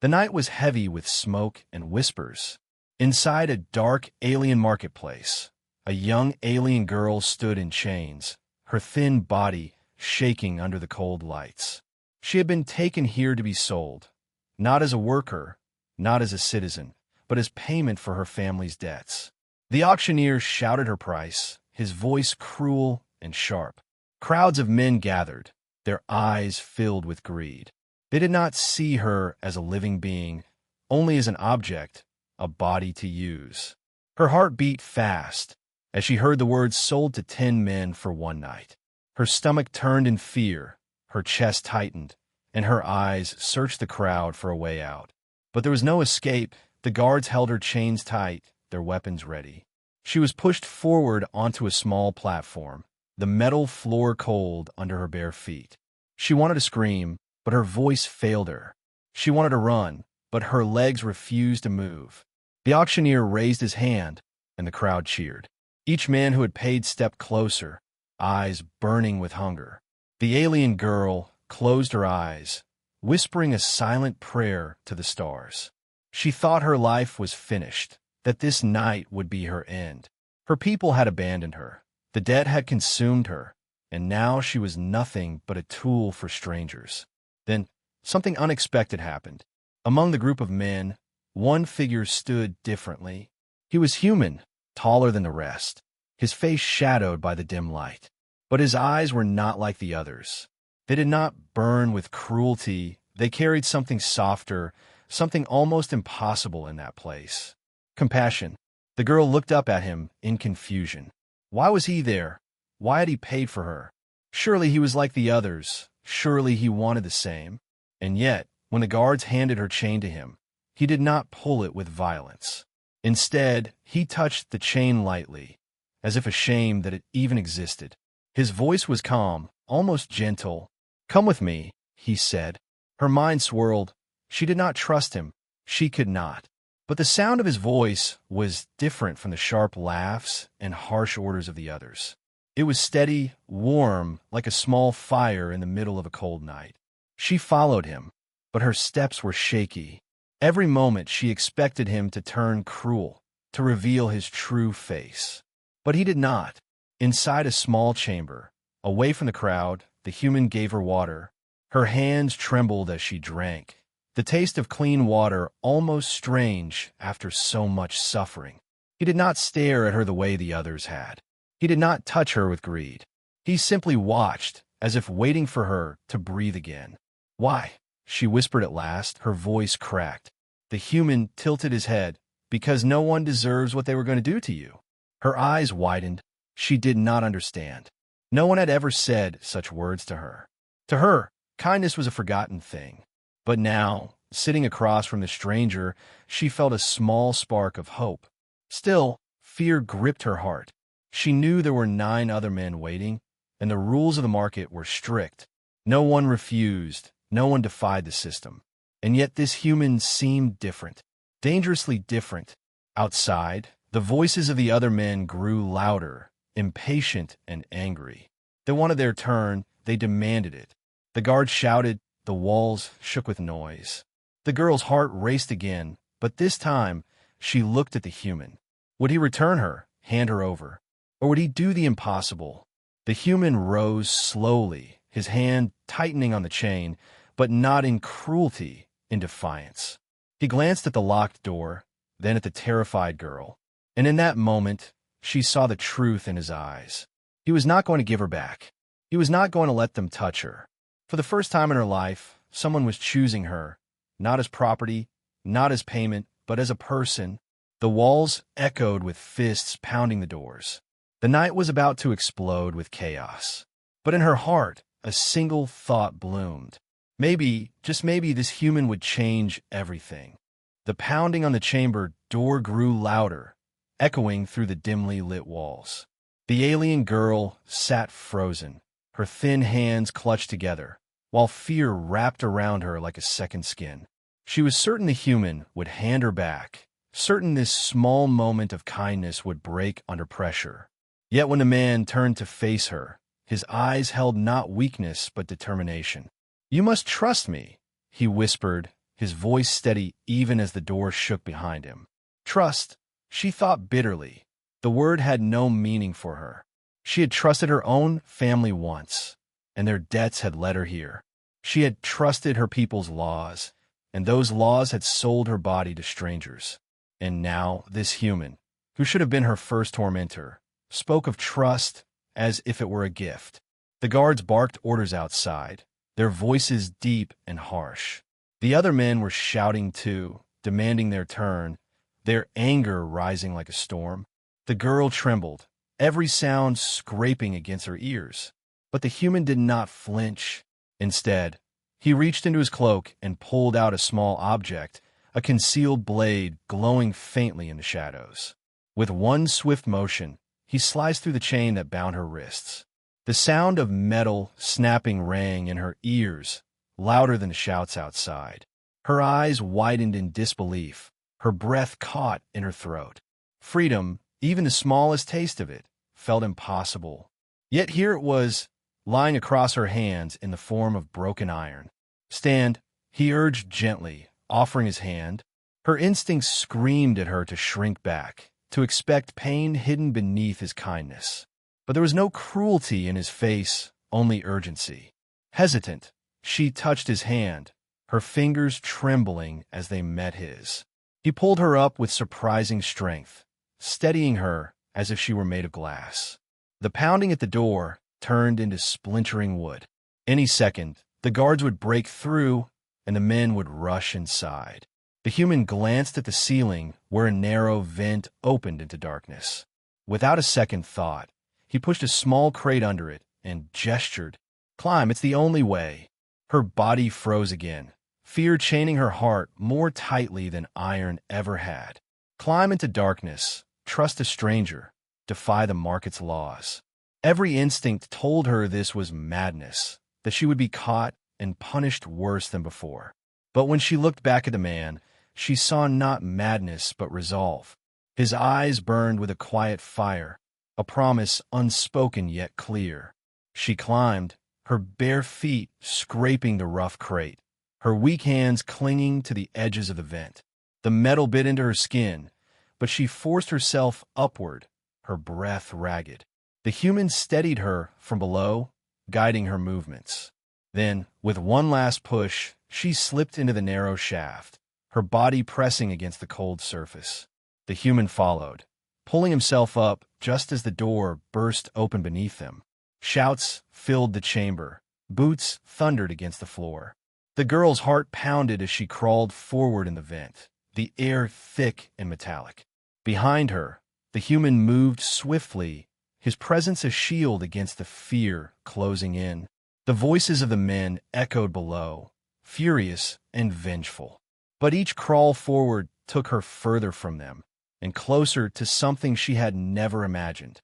The night was heavy with smoke and whispers. Inside a dark alien marketplace, a young alien girl stood in chains, her thin body shaking under the cold lights. She had been taken here to be sold, not as a worker, not as a citizen, but as payment for her family's debts. The auctioneer shouted her price, his voice cruel and sharp. Crowds of men gathered, their eyes filled with greed. They did not see her as a living being, only as an object, a body to use. Her heart beat fast as she heard the words sold to 10 men for one night. Her stomach turned in fear, her chest tightened, and her eyes searched the crowd for a way out. But there was no escape. The guards held her chains tight, their weapons ready. She was pushed forward onto a small platform, the metal floor cold under her bare feet. She wanted to scream, but her voice failed her. She wanted to run, but her legs refused to move. The auctioneer raised his hand, and the crowd cheered. Each man who had paid stepped closer, eyes burning with hunger. The alien girl closed her eyes, whispering a silent prayer to the stars. She thought her life was finished, that this night would be her end. Her people had abandoned her. The debt had consumed her, and now she was nothing but a tool for strangers. Then something unexpected happened. Among the group of men, one figure stood differently. He was human, taller than the rest, his face shadowed by the dim light. But his eyes were not like the others. They did not burn with cruelty. They carried something softer, something almost impossible in that place. Compassion. The girl looked up at him in confusion. Why was he there? Why had he paid for her? Surely he was like the others. Surely he wanted the same. And yet, when the guards handed her chain to him, he did not pull it with violence. Instead, he touched the chain lightly, as if ashamed that it even existed. His voice was calm, almost gentle. "Come with me," he said. Her mind swirled. She did not trust him. She could not. But the sound of his voice was different from the sharp laughs and harsh orders of the others. It was steady, warm, like a small fire in the middle of a cold night. She followed him, but her steps were shaky. Every moment she expected him to turn cruel, to reveal his true face. But he did not. Inside a small chamber, away from the crowd, the human gave her water. Her hands trembled as she drank. The taste of clean water almost strange after so much suffering. He did not stare at her the way the others had. He did not touch her with greed. He simply watched, as if waiting for her to breathe again. "Why?" she whispered at last, her voice cracked. The human tilted his head. "Because no one deserves what they were going to do to you." Her eyes widened. She did not understand. No one had ever said such words to her. To her, kindness was a forgotten thing. But now, sitting across from the stranger, she felt a small spark of hope. Still, fear gripped her heart. She knew there were 9 other men waiting, and the rules of the market were strict. No one refused, no one defied the system. And yet this human seemed different, dangerously different. Outside, the voices of the other men grew louder, impatient and angry. They wanted their turn, they demanded it. The guards shouted, the walls shook with noise. The girl's heart raced again, but this time she looked at the human. Would he return her, hand her over? Or would he do the impossible? The human rose slowly, his hand tightening on the chain, but not in cruelty, in defiance. He glanced at the locked door, then at the terrified girl. And in that moment, she saw the truth in his eyes. He was not going to give her back. He was not going to let them touch her. For the first time in her life, someone was choosing her, not as property, not as payment, but as a person. The walls echoed with fists pounding the doors. The night was about to explode with chaos. But in her heart, a single thought bloomed. Maybe, just maybe, this human would change everything. The pounding on the chamber door grew louder, echoing through the dimly lit walls. The alien girl sat frozen, her thin hands clutched together, while fear wrapped around her like a second skin. She was certain the human would hand her back, certain this small moment of kindness would break under pressure. Yet when the man turned to face her, his eyes held not weakness but determination. "You must trust me," he whispered, his voice steady even as the door shook behind him. Trust, she thought bitterly. The word had no meaning for her. She had trusted her own family once, and their debts had led her here. She had trusted her people's laws, and those laws had sold her body to strangers. And now this human, who should have been her first tormentor, spoke of trust as if it were a gift. The guards barked orders outside, their voices deep and harsh. The other men were shouting too, demanding their turn, their anger rising like a storm. The girl trembled, every sound scraping against her ears. But the human did not flinch. Instead, he reached into his cloak and pulled out a small object, a concealed blade glowing faintly in the shadows. With one swift motion, he sliced through the chain that bound her wrists. The sound of metal snapping rang in her ears, louder than the shouts outside. Her eyes widened in disbelief, her breath caught in her throat. Freedom, even the smallest taste of it, felt impossible. Yet here it was, lying across her hands in the form of broken iron. Stand, he urged gently, offering his hand. Her instincts screamed at her to shrink back, to expect pain hidden beneath his kindness. But there was no cruelty in his face, only urgency. Hesitant, she touched his hand, her fingers trembling as they met his. He pulled her up with surprising strength, steadying her as if she were made of glass. The pounding at the door turned into splintering wood. Any second, the guards would break through, and the men would rush inside. The human glanced at the ceiling where a narrow vent opened into darkness. Without a second thought, he pushed a small crate under it and gestured. Climb, it's the only way. Her body froze again, fear chaining her heart more tightly than iron ever had. Climb into darkness, trust a stranger, defy the market's laws. Every instinct told her this was madness, that she would be caught and punished worse than before. But when she looked back at the man, she saw not madness but resolve. His eyes burned with a quiet fire, a promise unspoken yet clear. She climbed, her bare feet scraping the rough crate, her weak hands clinging to the edges of the vent. The metal bit into her skin, but she forced herself upward, her breath ragged. The human steadied her from below, guiding her movements. Then, with one last push, she slipped into the narrow shaft, her body pressing against the cold surface. The human followed, pulling himself up just as the door burst open beneath them. Shouts filled the chamber. Boots thundered against the floor. The girl's heart pounded as she crawled forward in the vent, the air thick and metallic. Behind her, the human moved swiftly, his presence a shield against the fear closing in. The voices of the men echoed below, furious and vengeful. But each crawl forward took her further from them, and closer to something she had never imagined.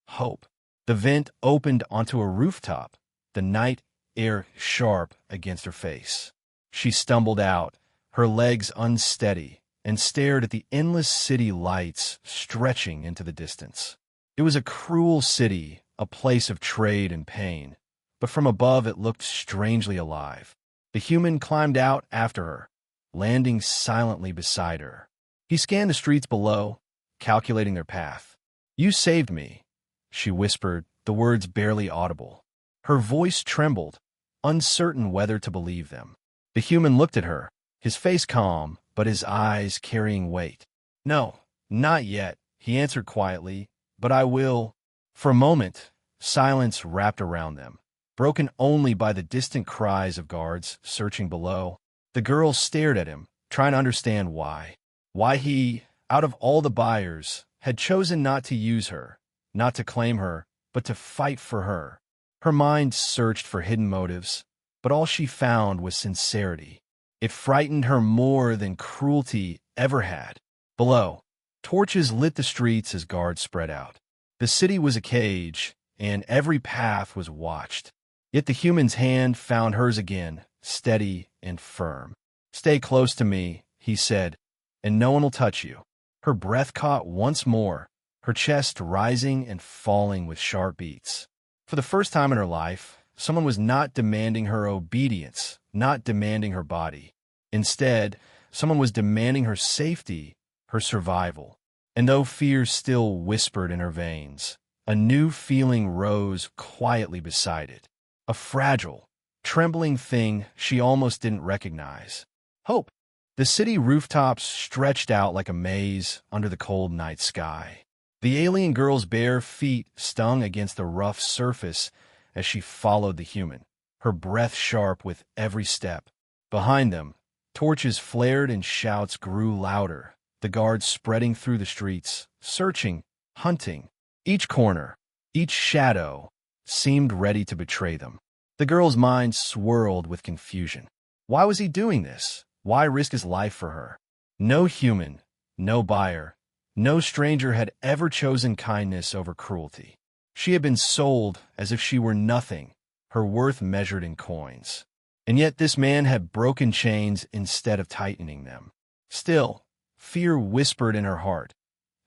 Hope. The vent opened onto a rooftop, the night air sharp against her face. She stumbled out, her legs unsteady, and stared at the endless city lights stretching into the distance. It was a cruel city, a place of trade and pain, but from above it looked strangely alive. The human climbed out after her, landing silently beside her. He scanned the streets below, calculating their path. "You saved me," she whispered, the words barely audible. Her voice trembled, uncertain whether to believe them. The human looked at her, his face calm, but his eyes carrying weight. "No, not yet," he answered quietly, "but I will." For a moment, silence wrapped around them, broken only by the distant cries of guards searching below. The girl stared at him, trying to understand why. Why he, out of all the buyers, had chosen not to use her, not to claim her, but to fight for her. Her mind searched for hidden motives, but all she found was sincerity. It frightened her more than cruelty ever had. Below, torches lit the streets as guards spread out. The city was a cage, and every path was watched. Yet the human's hand found hers again, steady and firm. "Stay close to me," he said, "and no one will touch you." Her breath caught once more, her chest rising and falling with sharp beats. For the first time in her life, someone was not demanding her obedience, not demanding her body. Instead, someone was demanding her safety, her survival. And though fear still whispered in her veins, a new feeling rose quietly beside it. A fragile, trembling thing she almost didn't recognize. Hope. The city rooftops stretched out like a maze under the cold night sky. The alien girl's bare feet stung against the rough surface as she followed the human, her breath sharp with every step. Behind them, torches flared and shouts grew louder, the guards spreading through the streets, searching, hunting. Each corner, each shadow, seemed ready to betray them. The girl's mind swirled with confusion. Why was he doing this? Why risk his life for her? No human, no buyer, no stranger had ever chosen kindness over cruelty. She had been sold as if she were nothing, her worth measured in coins. And yet this man had broken chains instead of tightening them. Still, fear whispered in her heart,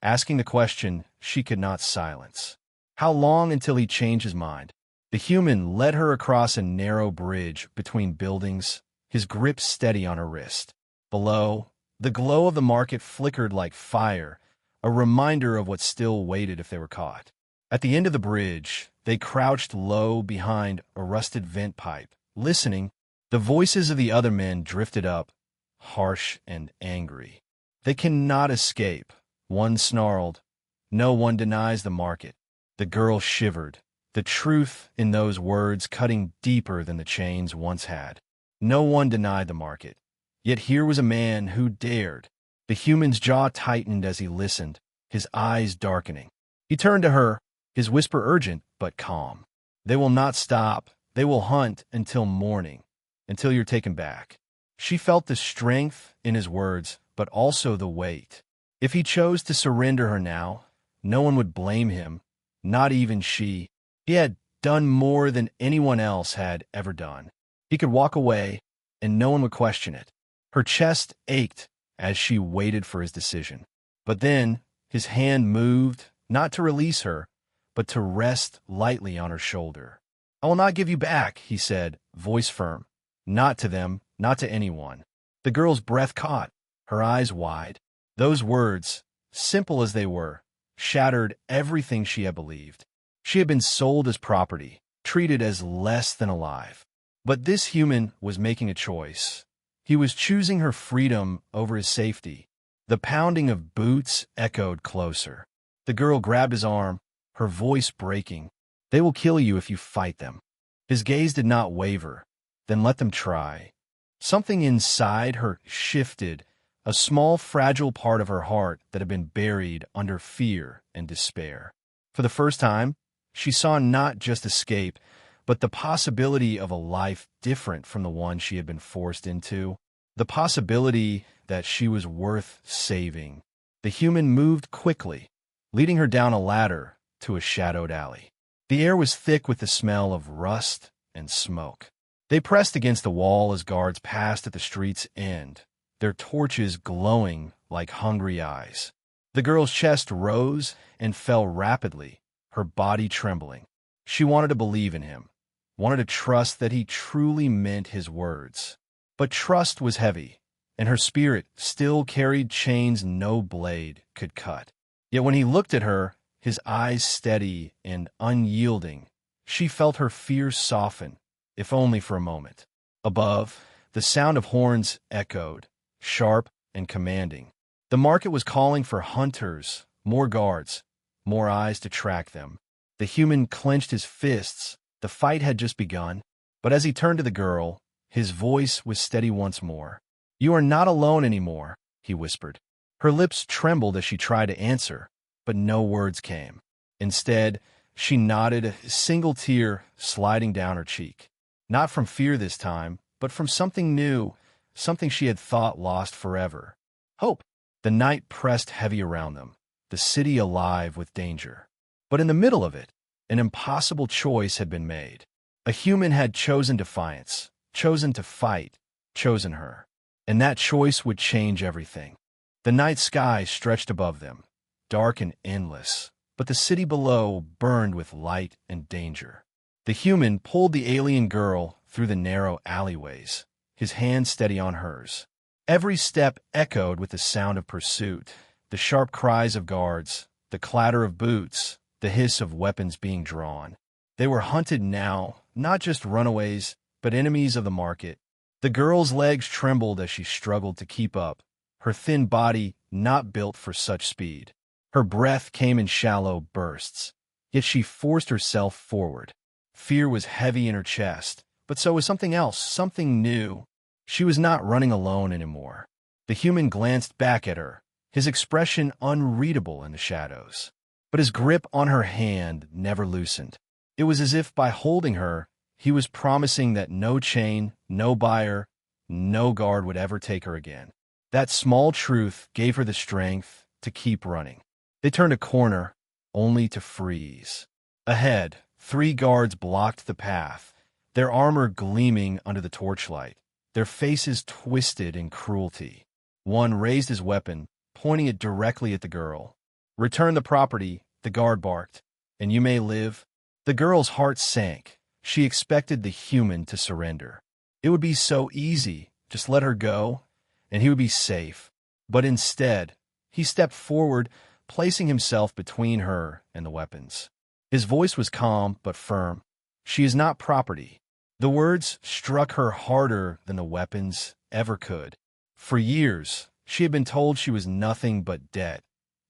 asking the question she could not silence. How long until he changed his mind? The human led her across a narrow bridge between buildings, his grip steady on her wrist. Below, the glow of the market flickered like fire, a reminder of what still waited if they were caught. At the end of the bridge, they crouched low behind a rusted vent pipe, listening. The voices of the other men drifted up, harsh and angry. They cannot escape. One snarled, "No one denies the market." The girl shivered, the truth in those words cutting deeper than the chains once had. No one denied the market. Yet here was a man who dared. The human's jaw tightened as he listened, his eyes darkening. He turned to her, his whisper urgent but calm. "They will not stop. They will hunt until morning, until you're taken back." She felt the strength in his words, but also the weight. If he chose to surrender her now, no one would blame him, not even she. He had done more than anyone else had ever done. He could walk away, and no one would question it. Her chest ached as she waited for his decision. But then, his hand moved, not to release her, but to rest lightly on her shoulder. "I will not give you back," he said, voice firm. "Not to them, not to anyone." The girl's breath caught, her eyes wide. Those words, simple as they were, shattered everything she had believed. She had been sold as property, treated as less than alive. But this human was making a choice. He was choosing her freedom over his safety. The pounding of boots echoed closer. The girl grabbed his arm, her voice breaking. "They will kill you if you fight them." His gaze did not waver. "Then let them try." Something inside her shifted, a small, fragile part of her heart that had been buried under fear and despair. For the first time, she saw not just escape, but the possibility of a life different from the one she had been forced into. The possibility that she was worth saving. The human moved quickly, leading her down a ladder to a shadowed alley. The air was thick with the smell of rust and smoke. They pressed against the wall as guards passed at the street's end, their torches glowing like hungry eyes. The girl's chest rose and fell rapidly, her body trembling. She wanted to believe in him, wanted to trust that he truly meant his words. But trust was heavy, and her spirit still carried chains no blade could cut. Yet when he looked at her, his eyes steady and unyielding, she felt her fear soften, if only for a moment. Above, the sound of horns echoed, sharp and commanding. The market was calling for hunters, more guards, more eyes to track them. The human clenched his fists. The fight had just begun. But as he turned to the girl, his voice was steady once more. "You are not alone anymore," he whispered. Her lips trembled as she tried to answer, but no words came. Instead, she nodded, a single tear sliding down her cheek. Not from fear this time, but from something new, something she had thought lost forever. Hope. The night pressed heavy around them, the city alive with danger. But in the middle of it, an impossible choice had been made. A human had chosen defiance, chosen to fight, chosen her. And that choice would change everything. The night sky stretched above them, dark and endless, but the city below burned with light and danger. The human pulled the alien girl through the narrow alleyways, his hand steady on hers. Every step echoed with the sound of pursuit, the sharp cries of guards, the clatter of boots, the hiss of weapons being drawn. They were hunted now, not just runaways, but enemies of the market. The girl's legs trembled as she struggled to keep up, her thin body not built for such speed. Her breath came in shallow bursts, yet she forced herself forward. Fear was heavy in her chest, but so was something else, something new. She was not running alone anymore. The human glanced back at her, his expression unreadable in the shadows. But his grip on her hand never loosened. It was as if by holding her, he was promising that no chain, no buyer, no guard would ever take her again. That small truth gave her the strength to keep running. They turned a corner, only to freeze. Ahead, 3 guards blocked the path, their armor gleaming under the torchlight, their faces twisted in cruelty. One raised his weapon, pointing it directly at the girl. "Return the property," the guard barked, "and you may live." The girl's heart sank. She expected the human to surrender. It would be so easy, just let her go, and he would be safe. But instead, he stepped forward, placing himself between her and the weapons. His voice was calm but firm. "She is not property." The words struck her harder than the weapons ever could. For years, she had been told she was nothing but debt,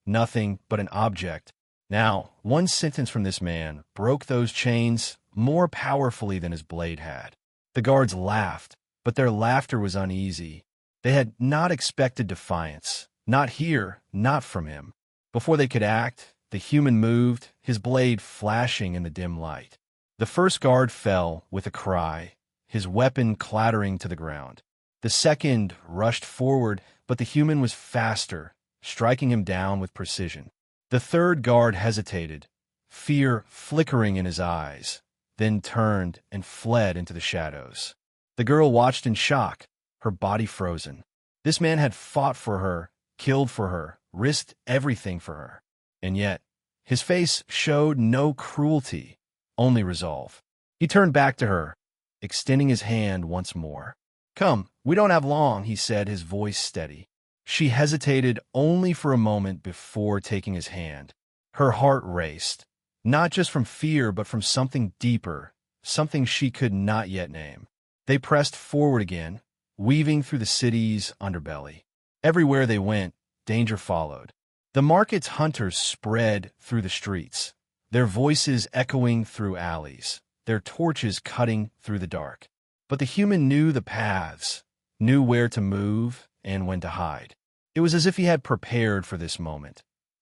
nothing but an object. Now, one sentence from this man broke those chains more powerfully than his blade had. The guards laughed, but their laughter was uneasy. They had not expected defiance, not here, not from him. Before they could act, the human moved, his blade flashing in the dim light. The first guard fell with a cry, his weapon clattering to the ground. The second rushed forward, but the human was faster, striking him down with precision. The third guard hesitated, fear flickering in his eyes, then turned and fled into the shadows. The girl watched in shock, her body frozen. This man had fought for her, killed for her, risked everything for her. And yet, his face showed no cruelty, only resolve. He turned back to her, extending his hand once more. "Come, we don't have long," he said, his voice steady. She hesitated only for a moment before taking his hand. Her heart raced, not just from fear, but from something deeper, something she could not yet name. They pressed forward again, weaving through the city's underbelly. Everywhere they went, danger followed. The market's hunters spread through the streets, their voices echoing through alleys, their torches cutting through the dark. But the human knew the paths, knew where to move and when to hide. It was as if he had prepared for this moment,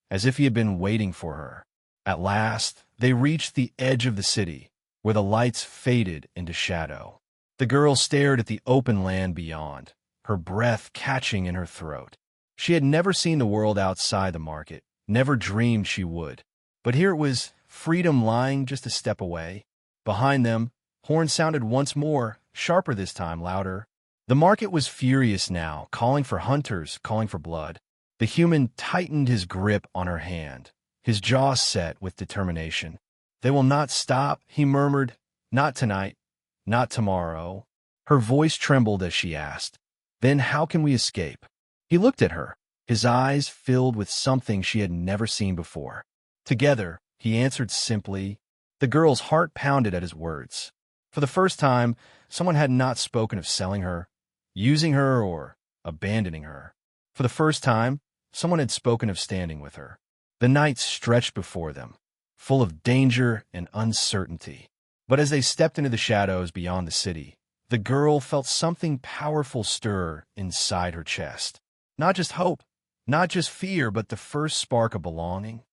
as if he had been waiting for her. At last, they reached the edge of the city, where the lights faded into shadow. The girl stared at the open land beyond, her breath catching in her throat. She had never seen the world outside the market, never dreamed she would. But here it was, freedom lying just a step away. Behind them, horns sounded once more, sharper this time, louder. The market was furious now, calling for hunters, calling for blood. The human tightened his grip on her hand, his jaw set with determination. "They will not stop," he murmured. "Not tonight, not tomorrow." Her voice trembled as she asked, "Then how can we escape?" He looked at her, his eyes filled with something she had never seen before. "Together," he answered simply. The girl's heart pounded at his words. For the first time, someone had not spoken of selling her, using her, or abandoning her. For the first time, someone had spoken of standing with her. The night stretched before them, full of danger and uncertainty. But as they stepped into the shadows beyond the city, the girl felt something powerful stir inside her chest. Not just hope, not just fear, but the first spark of belonging.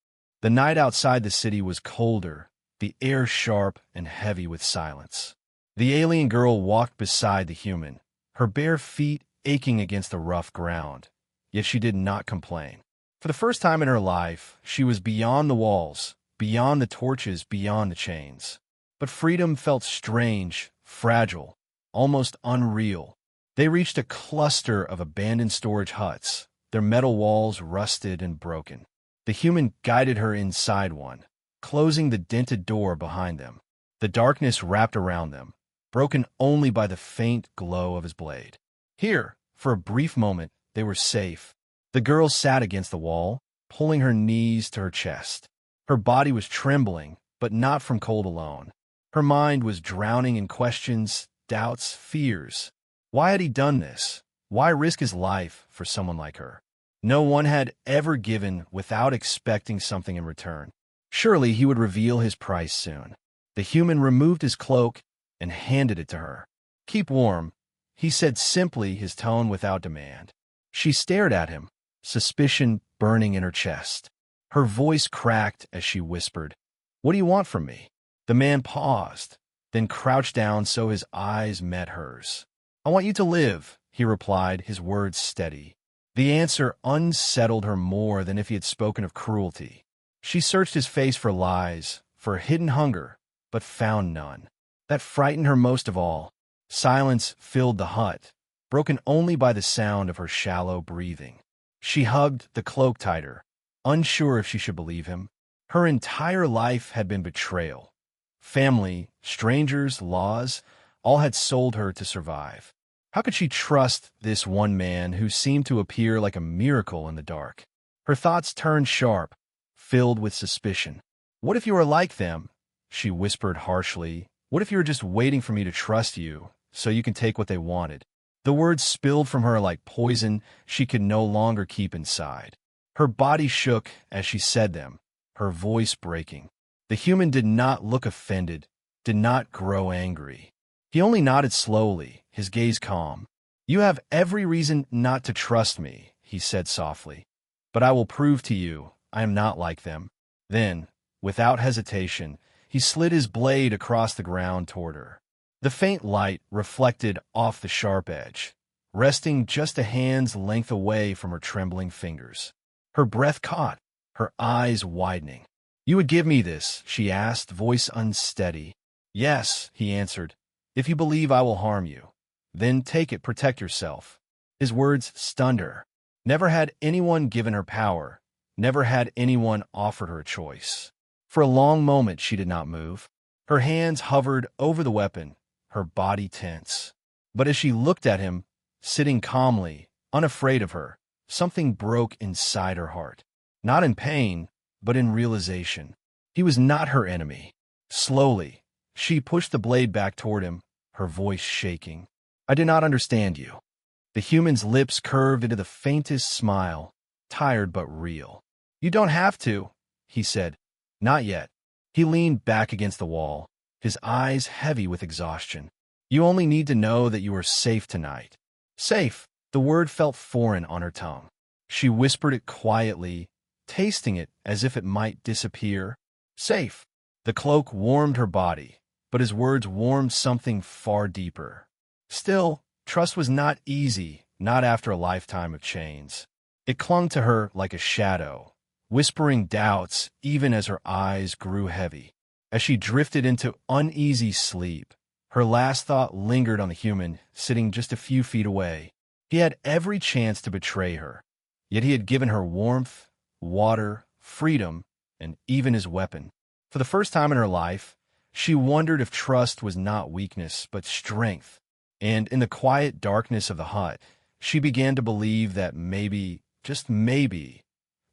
The night outside the city was colder, the air sharp and heavy with silence. The alien girl walked beside the human, her bare feet aching against the rough ground, yet she did not complain. For the first time in her life, she was beyond the walls, beyond the torches, beyond the chains. But freedom felt strange, fragile, almost unreal. They reached a cluster of abandoned storage huts, their metal walls rusted and broken. The human guided her inside one, closing the dented door behind them. The darkness wrapped around them, broken only by the faint glow of his blade. "Here," For a brief moment, they were safe. The girl sat against the wall, pulling her knees to her chest. Her body was trembling, but not from cold alone. Her mind was drowning in questions, doubts, fears. Why had he done this? Why risk his life for someone like her? No one had ever given without expecting something in return. Surely he would reveal his price soon. The human removed his cloak and handed it to her. "Keep warm," he said simply, his tone without demand. She stared at him, suspicion burning in her chest. Her voice cracked as she whispered, "What do you want from me?" The man paused, then crouched down so his eyes met hers. "I want you to live," he replied, his words steady. The answer unsettled her more than if he had spoken of cruelty. She searched his face for lies, for hidden hunger, but found none. That frightened her most of all. Silence filled the hut, broken only by the sound of her shallow breathing. She hugged the cloak tighter, unsure if she should believe him. Her entire life had been betrayal. Family, strangers, laws, all had sold her to survive. How could she trust this one man who seemed to appear like a miracle in the dark? Her thoughts turned sharp, filled with suspicion. "What if you are like them?" she whispered harshly. "What if you were just waiting for me to trust you, so you can take what they wanted?" The words spilled from her like poison she could no longer keep inside. Her body shook as she said them, her voice breaking. The human did not look offended, did not grow angry. He only nodded slowly, his gaze calm. "You have every reason not to trust me," he said softly. "But I will prove to you I am not like them." Then, without hesitation, he slid his blade across the ground toward her. The faint light reflected off the sharp edge, resting just a hand's length away from her trembling fingers. Her breath caught, her eyes widening. "You would give me this?" she asked, voice unsteady. "Yes," he answered, "if you believe I will harm you. Then take it, protect yourself." His words stunned her. Never had anyone given her power. Never had anyone offered her a choice. For a long moment she did not move. Her hands hovered over the weapon, her body tense. But as she looked at him, sitting calmly, unafraid of her, something broke inside her heart. Not in pain, but in realization. He was not her enemy. Slowly, she pushed the blade back toward him, her voice shaking. "I do not understand you." The human's lips curved into the faintest smile, tired but real. "You don't have to," he said. "Not yet." He leaned back against the wall, his eyes heavy with exhaustion. "You only need to know that you are safe tonight." Safe. The word felt foreign on her tongue. She whispered it quietly, tasting it as if it might disappear. Safe. The cloak warmed her body, but his words warmed something far deeper. Still, trust was not easy, not after a lifetime of chains. It clung to her like a shadow, whispering doubts even as her eyes grew heavy. As she drifted into uneasy sleep, her last thought lingered on the human sitting just a few feet away. He had every chance to betray her, yet he had given her warmth, water, freedom, and even his weapon. For the first time in her life, she wondered if trust was not weakness but strength. And in the quiet darkness of the hut, she began to believe that maybe, just maybe,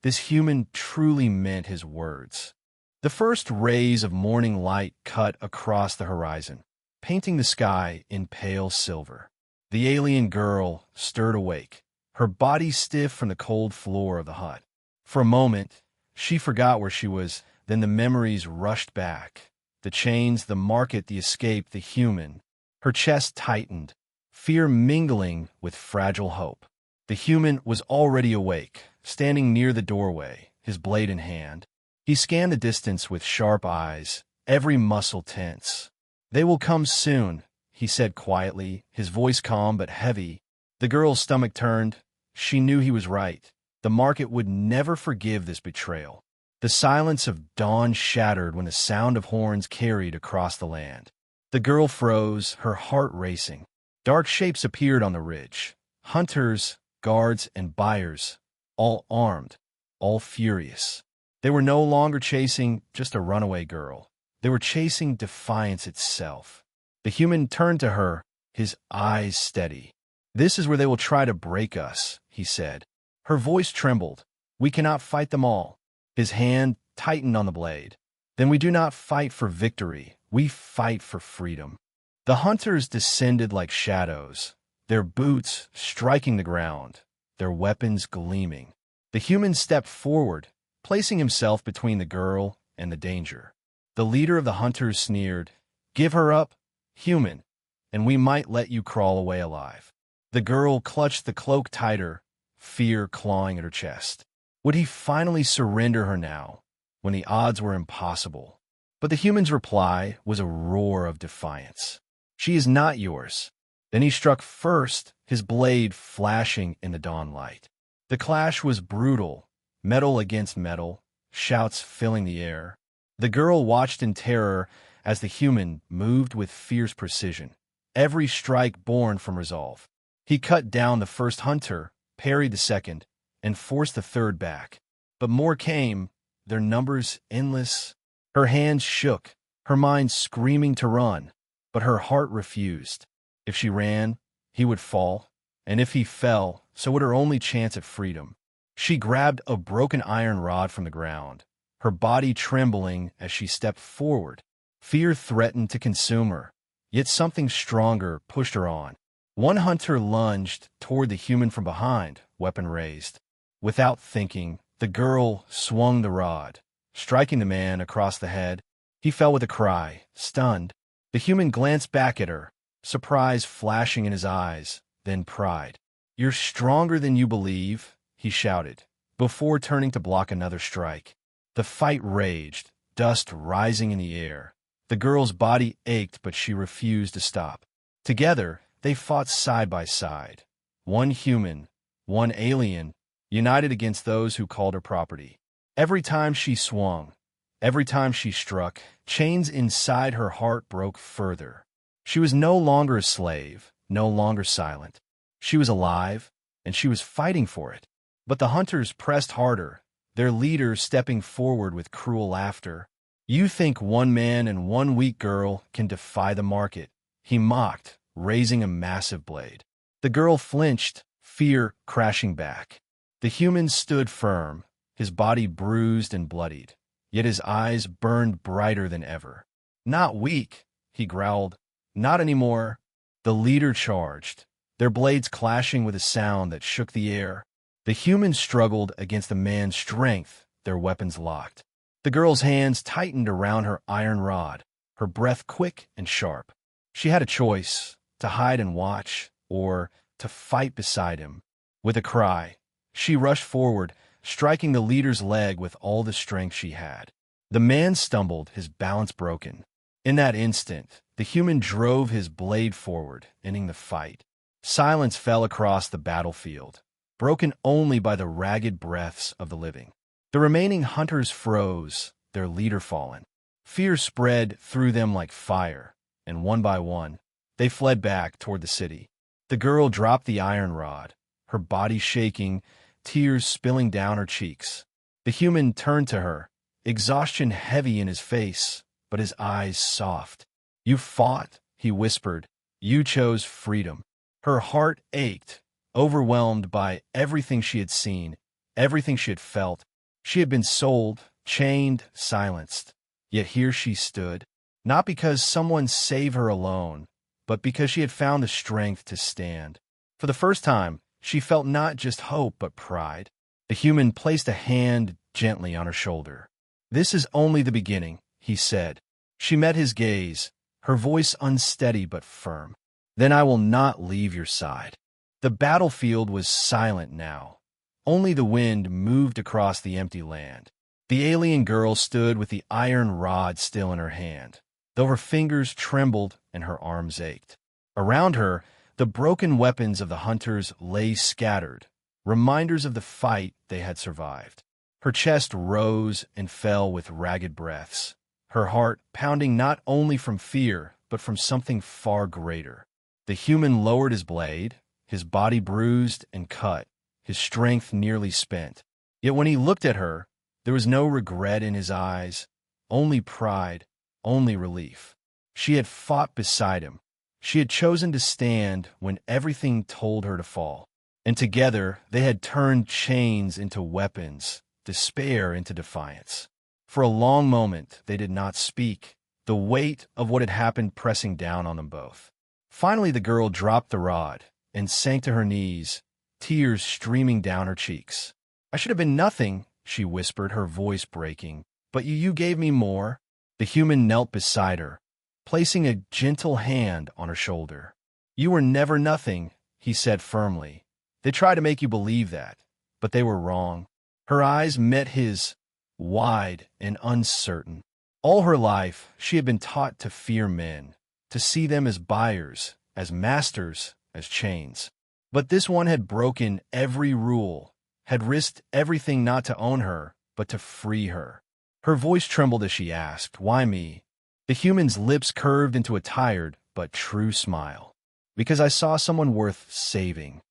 this human truly meant his words. The first rays of morning light cut across the horizon, painting the sky in pale silver. The alien girl stirred awake, her body stiff from the cold floor of the hut. For a moment, she forgot where she was, then the memories rushed back. The chains, the market, the escape, the human. Her chest tightened, fear mingling with fragile hope. The human was already awake, standing near the doorway, his blade in hand. He scanned the distance with sharp eyes, every muscle tense. "They will come soon," he said quietly, his voice calm but heavy. The girl's stomach turned. She knew he was right. The market would never forgive this betrayal. The silence of dawn shattered when the sound of horns carried across the land. The girl froze, her heart racing. Dark shapes appeared on the ridge. Hunters, guards, and buyers, all armed, all furious. They were no longer chasing just a runaway girl. They were chasing defiance itself. The human turned to her, his eyes steady. "This is where they will try to break us," he said. Her voice trembled. "We cannot fight them all." His hand tightened on the blade. "Then we do not fight for victory. We fight for freedom." The hunters descended like shadows, their boots striking the ground, their weapons gleaming. The human stepped forward, placing himself between the girl and the danger. The leader of the hunters sneered, "Give her up, human, and we might let you crawl away alive." The girl clutched the cloak tighter, fear clawing at her chest. Would he finally surrender her now, when the odds were impossible? But the human's reply was a roar of defiance. "She is not yours." Then he struck first, his blade flashing in the dawn light. The clash was brutal, metal against metal, shouts filling the air. The girl watched in terror as the human moved with fierce precision, every strike born from resolve. He cut down the first hunter, parried the second, and forced the third back. But more came, their numbers endless. Her hands shook, her mind screaming to run, but her heart refused. If she ran, he would fall, and if he fell, so would her only chance at freedom. She grabbed a broken iron rod from the ground, her body trembling as she stepped forward. Fear threatened to consume her, yet something stronger pushed her on. One hunter lunged toward the human from behind, weapon raised. Without thinking, the girl swung the rod, striking the man across the head. He fell with a cry, stunned. The human glanced back at her, surprise flashing in his eyes, then pride. "You're stronger than you believe," he shouted, before turning to block another strike. The fight raged, dust rising in the air. The girl's body ached, but she refused to stop. Together, they fought side by side. One human, one alien, united against those who called her property. Every time she swung, every time she struck, chains inside her heart broke further. She was no longer a slave, no longer silent. She was alive, and she was fighting for it. But the hunters pressed harder, their leader stepping forward with cruel laughter. "You think one man and one weak girl can defy the market?" he mocked, raising a massive blade. The girl flinched, fear crashing back. The human stood firm, his body bruised and bloodied, yet his eyes burned brighter than ever. "Not weak," he growled. "Not anymore." The leader charged, their blades clashing with a sound that shook the air. The human struggled against the man's strength, their weapons locked. The girl's hands tightened around her iron rod, her breath quick and sharp. She had a choice, to hide and watch, or to fight beside him. With a cry, she rushed forward, striking the leader's leg with all the strength she had. The man stumbled, his balance broken. In that instant, the human drove his blade forward, ending the fight. Silence fell across the battlefield, broken only by the ragged breaths of the living. The remaining hunters froze, their leader fallen. Fear spread through them like fire, and one by one, they fled back toward the city. The girl dropped the iron rod, her body shaking, tears spilling down her cheeks. The human turned to her, exhaustion heavy in his face, but his eyes soft. "You fought," he whispered. "You chose freedom." Her heart ached, overwhelmed by everything she had seen, everything she had felt. She had been sold, chained, silenced. Yet here she stood, not because someone saved her alone, but because she had found the strength to stand. For the first time, she felt not just hope, but pride. The human placed a hand gently on her shoulder. "This is only the beginning," he said. She met his gaze, her voice unsteady but firm. "Then I will not leave your side." The battlefield was silent now. Only the wind moved across the empty land. The alien girl stood with the iron rod still in her hand, though her fingers trembled and her arms ached. Around her, the broken weapons of the hunters lay scattered, reminders of the fight they had survived. Her chest rose and fell with ragged breaths, her heart pounding not only from fear, but from something far greater. The human lowered his blade, his body bruised and cut, his strength nearly spent. Yet when he looked at her, there was no regret in his eyes, only pride, only relief. She had fought beside him. She had chosen to stand when everything told her to fall. And together they had turned chains into weapons, despair into defiance. For a long moment they did not speak, the weight of what had happened pressing down on them both. Finally the girl dropped the rod and sank to her knees, tears streaming down her cheeks. "I should have been nothing," she whispered, her voice breaking. "But you gave me more." The human knelt beside her, placing a gentle hand on her shoulder. "You were never nothing," he said firmly. "They tried to make you believe that, but they were wrong." Her eyes met his, wide and uncertain. All her life, she had been taught to fear men, to see them as buyers, as masters, as chains. But this one had broken every rule, had risked everything not to own her, but to free her. Her voice trembled as she asked, "Why me?" The human's lips curved into a tired but true smile. "Because I saw someone worth saving."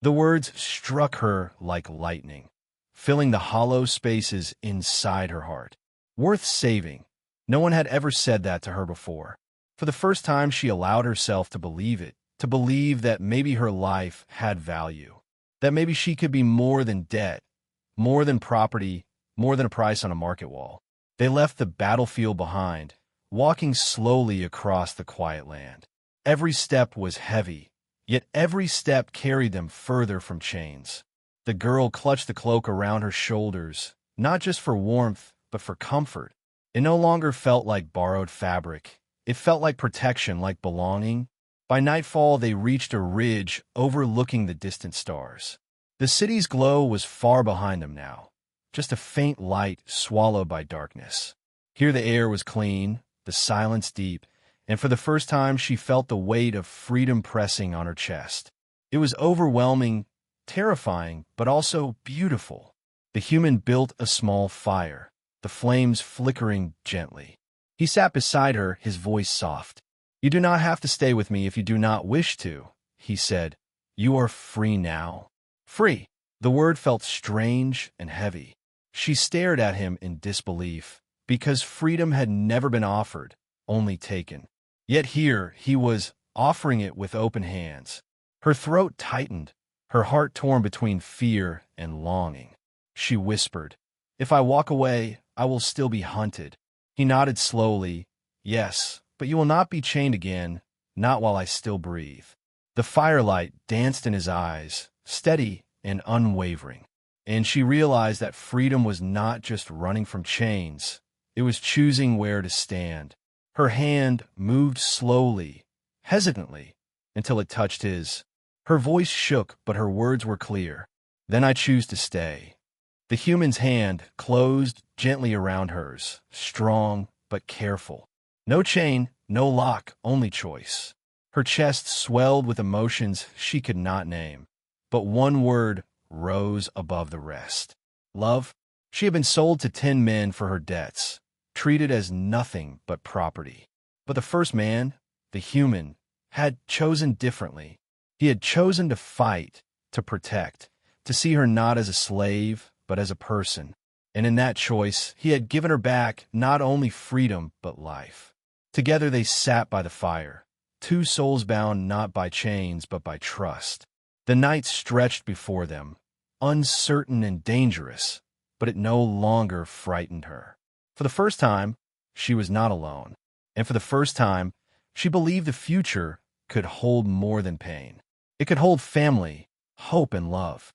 The words struck her like lightning, filling the hollow spaces inside her heart. Worth saving. No one had ever said that to her before. For the first time, she allowed herself to believe it, to believe that maybe her life had value, that maybe she could be more than debt, more than property, more than a price on a market wall. They left the battlefield behind, walking slowly across the quiet land. Every step was heavy, yet every step carried them further from chains. The girl clutched the cloak around her shoulders, not just for warmth, but for comfort. It no longer felt like borrowed fabric. It felt like protection, like belonging. By nightfall, they reached a ridge overlooking the distant stars. The city's glow was far behind them now, just a faint light swallowed by darkness. Here the air was clean, the silence deep, and for the first time she felt the weight of freedom pressing on her chest. It was overwhelming, terrifying, but also beautiful. The human built a small fire, the flames flickering gently. He sat beside her, his voice soft. "You do not have to stay with me if you do not wish to," he said. "You are free now." Free. The word felt strange and heavy. She stared at him in disbelief, because freedom had never been offered, only taken. Yet here he was, offering it with open hands. Her throat tightened, her heart torn between fear and longing. She whispered, "If I walk away, I will still be hunted." He nodded slowly, "Yes, but you will not be chained again, not while I still breathe." The firelight danced in his eyes, steady and unwavering. And she realized that freedom was not just running from chains, it was choosing where to stand. Her hand moved slowly, hesitantly, until it touched his. Her voice shook, but her words were clear. "Then I choose to stay." The human's hand closed gently around hers, strong but careful. No chain, no lock, only choice. Her chest swelled with emotions she could not name, but one word rose above the rest. Love. She had been sold to 10 men for her debts, treated as nothing but property. But the first man, the human, had chosen differently. He had chosen to fight, to protect, to see her not as a slave, but as a person. And in that choice, he had given her back not only freedom, but life. Together they sat by the fire, two souls bound not by chains, but by trust. The night stretched before them, uncertain and dangerous, but it no longer frightened her. For the first time, she was not alone. And for the first time, she believed the future could hold more than pain. It could hold family, hope, and love.